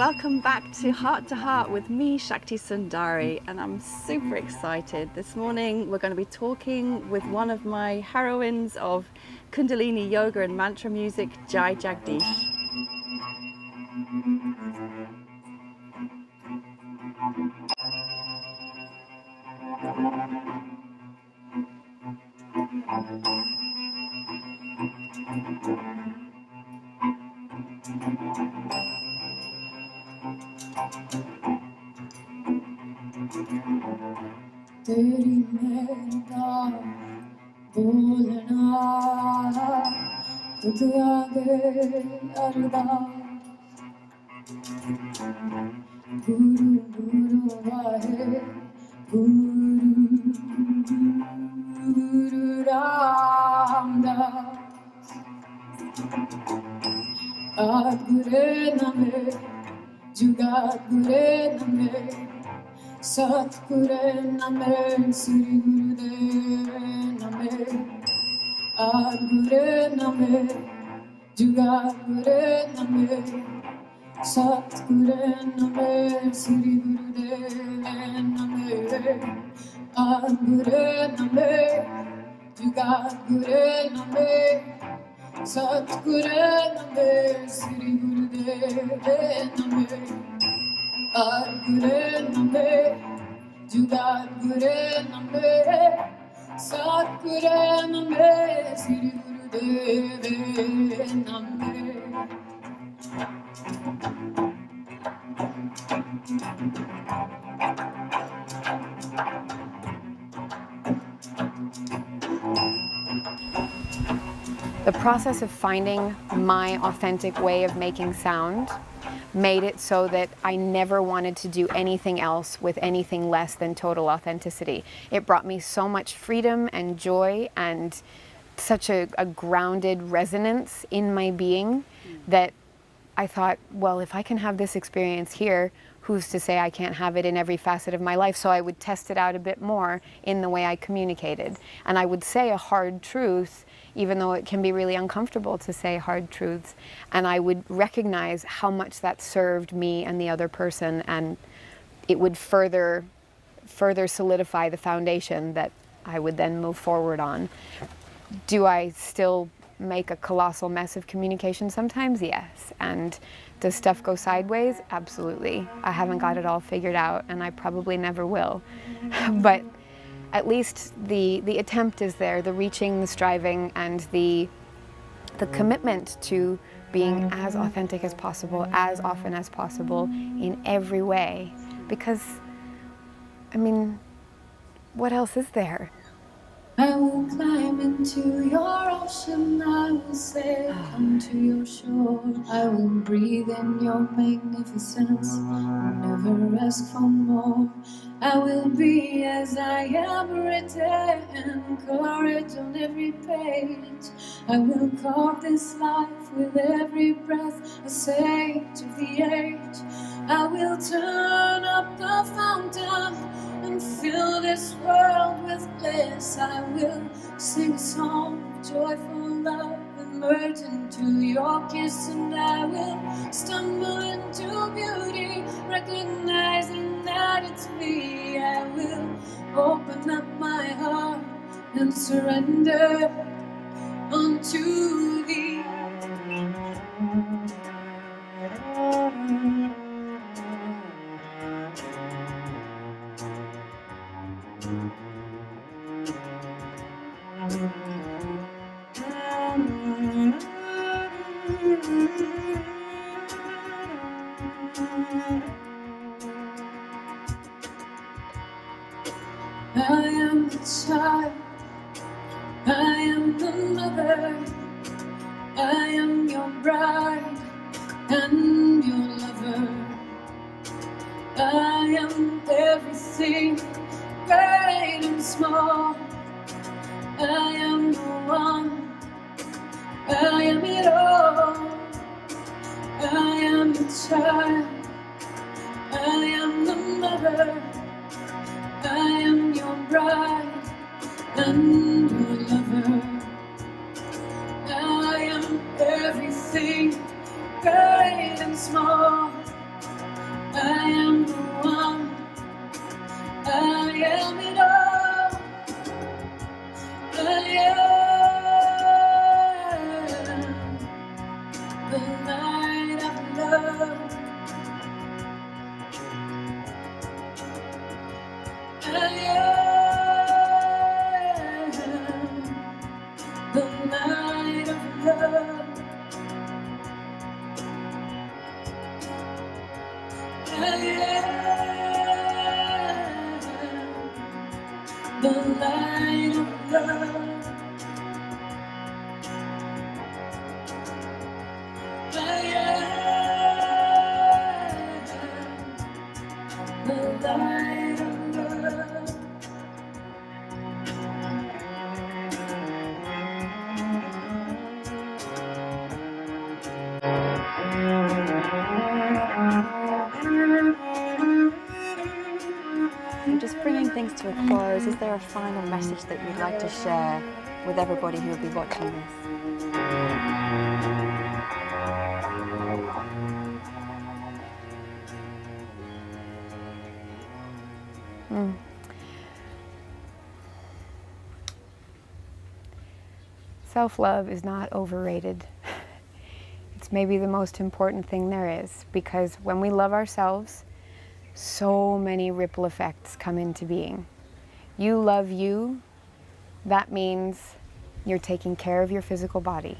welcome back to Heart with me, Shakti Sundari, and I'm super excited. This morning we're going to be talking with one of my heroines of Kundalini yoga and mantra music, Jai-Jagdeesh. तेरी मेरा बोलना तुझ आगे अरदास गुरु गुरु वाहे गुरु गुरु रामदास आद गुरे नमे जुगाद गुरे नमे Satguru Name Sri Gurudev Name Adguru Name Jugaguru Name Satguru Name Sri Gurudev Name Adguru Name Jugaguru Name Satguru Name Sri Gurudev Name Adguru Name Jugaguru Name Satguru Name Sri Gurudev Name. The process of finding my authentic way of making sound made it so that I never wanted to do anything else with anything less than total authenticity. It brought me so much freedom and joy and such a grounded resonance in my being that I thought, well, if I can have this experience here, who's to say I can't have it in every facet of my life? So I would test it out a bit more in the way I communicated. And I would say a hard truth, even though it can be really uncomfortable to say hard truths. And I would recognize how much that served me and the other person, and it would further solidify the foundation that I would then move forward on. Do I still make a colossal mess of communication sometimes? Yes. And does stuff go sideways? Absolutely. I haven't got it all figured out, and I probably never will. But at least the attempt is there, the reaching, the striving, and the commitment to being as authentic as possible, as often as possible, in every way. Because, I mean, what else is there? I will climb into your ocean, I will sail onto your shore. I will breathe in your magnificence, never ask for more. I will be as I am written, courage on every page. I will carve this life with every breath, a sage of the age. I will turn up the fountain and fill this world with bliss. I will sing a song of joyful love and merge into your kiss. And I will stumble into beauty, recognizing that it's me. I will open up my heart and surrender unto thee. I am the child, I am the mother, I am your bride and your lover. I am everything, great and small. I am the one, I am it all. I am the child, I am the mother, I am your bride and your lover. I am everything, great and small. I am it all. I am the light of love. I am the light of love. I am the light of love. I am the light of love. So just bringing things to a close, is there a final message that you'd like to share with everybody who will be watching this? Self-love is not overrated. It's maybe the most important thing there is, because when we love ourselves, so many ripple effects come into being. You love you, that means you're taking care of your physical body.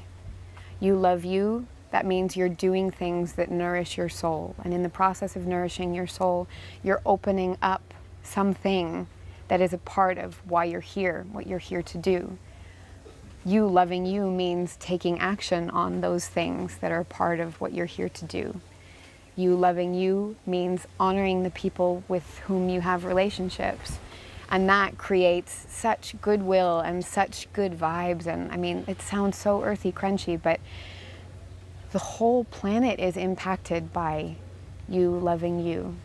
You love you, that means you're doing things that nourish your soul. And in the process of nourishing your soul, you're opening up something that is a part of why you're here, what you're here to do. You loving you means taking action on those things that are part of what you're here to do. You loving you means honoring the people with whom you have relationships. And that creates such goodwill and such good vibes. And I mean, it sounds so earthy, crunchy, but the whole planet is impacted by you loving you.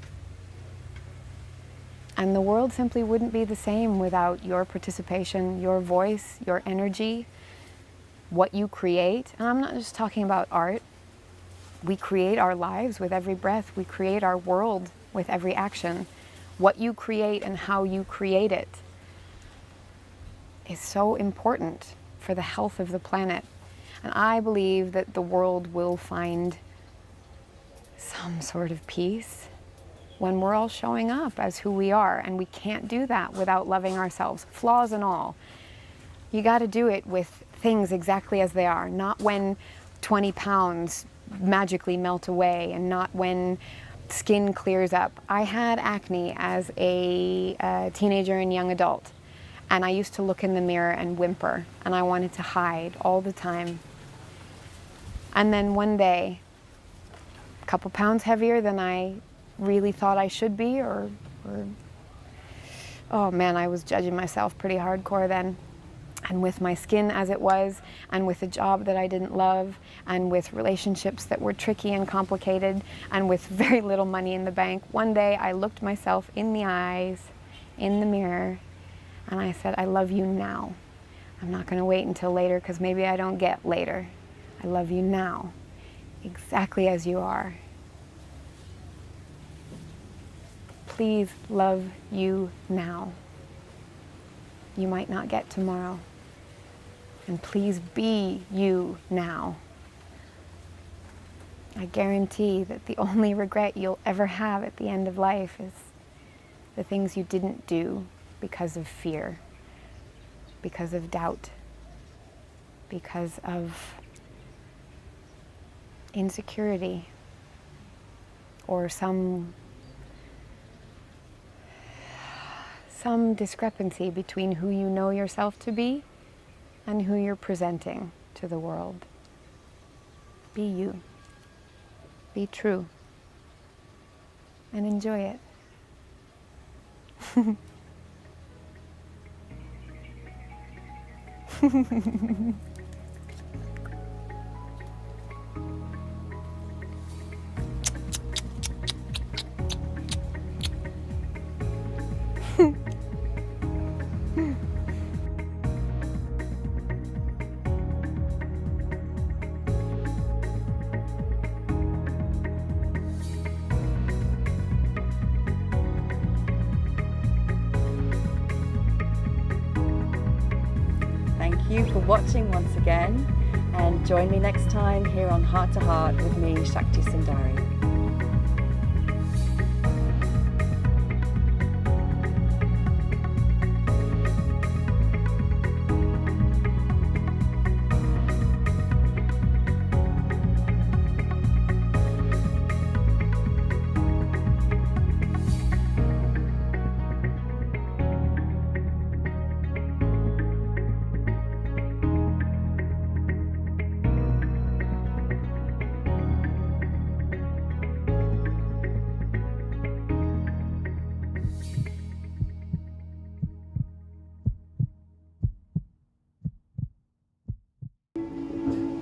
And the world simply wouldn't be the same without your participation, your voice, your energy, what you create. And I'm not just talking about art. We create our lives with every breath. We create our world with every action. What you create and how you create it is so important for the health of the planet. And I believe that the world will find some sort of peace when we're all showing up as who we are. And we can't do that without loving ourselves, flaws and all. You got to do it with things exactly as they are, not when 20 pounds magically melt away, and not when skin clears up. I had acne as a teenager and young adult, and I used to look in the mirror and whimper, and I wanted to hide all the time. And then one day, a couple pounds heavier than I really thought I should be, or oh man, I was judging myself pretty hardcore then. And with my skin as it was, and with a job that I didn't love, and with relationships that were tricky and complicated, and with very little money in the bank, one day I looked myself in the eyes, in the mirror, and I said, I love you now. I'm not going to wait until later, because maybe I don't get later. I love you now, exactly as you are. Please love you now. You might not get tomorrow. And please be you now. I guarantee that the only regret you'll ever have at the end of life is the things you didn't do because of fear, because of doubt, because of insecurity, or some discrepancy between who you know yourself to be and who you're presenting to the world. Be you. Be true. And enjoy it. you for watching once again, and join me next time here on Heart to Heart with me, Shakti Sundari.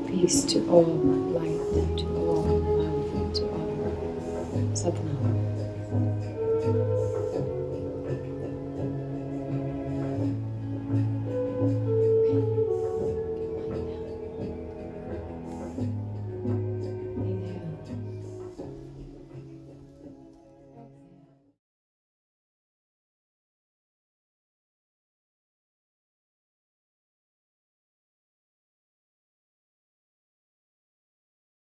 Peace to all, light to all, love to all. Satnam.